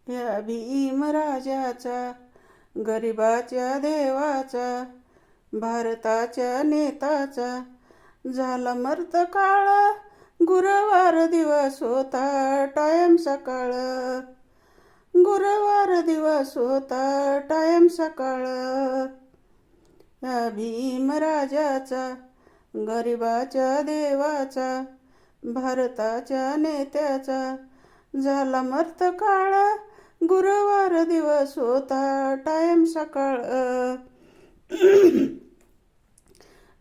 या भीमराजाचा, गरिबाच्या देवाचा, भारताच्या नेताचा झाला मर्त काळ. गुरुवार दिवस होता टायम सकाळ, गुरुवार दिवस होता टायम सकाळ. या भीमराजाचा, गरिबाच्या देवाचा, भारताच्या नेत्याचा झाला मर्त काळ. गुरुवार दिवस होता टायम सकाळ.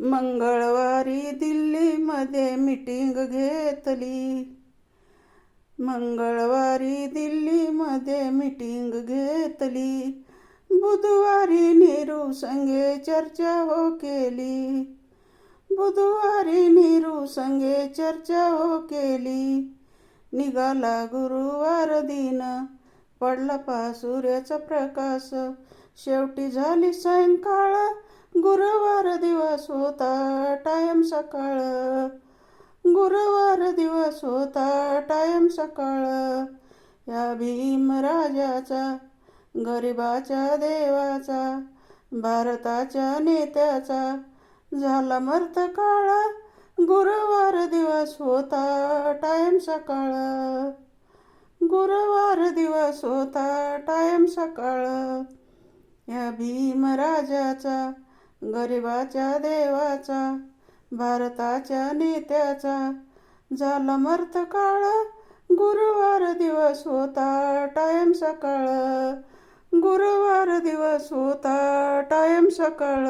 मंगळवारी दिल्लीमध्ये मीटिंग घेतली, मंगळवारी दिल्लीमध्ये मीटिंग घेतली. बुधवारी नेहरू संगे चर्चा हो केली, बुधवारी नेहरू संगे चर्चा हो केली. निघाला गुरुवार दिन, पडला पहा सूर्याचा प्रकाश, शेवटी झाली सायंकाळ. गुरुवार दिवस होता टायम सकाळ, गुरुवार दिवस होता टायम सकाळ. या भीमराजाचा, गरिबाच्या देवाचा, भारताच्या नेत्याचा झाला मर्त काळ. गुरुवार दिवस होता टायम सकाळ, गुरुवार दिवस होता टायम सकाळ. या भीमराजाचा, गरिबाच्या देवाचा, भारताच्या नेत्याचा झाला मर्त काळ. गुरुवार दिवस होता टायम सकाळ, गुरुवार दिवस होता टायम सकाळ.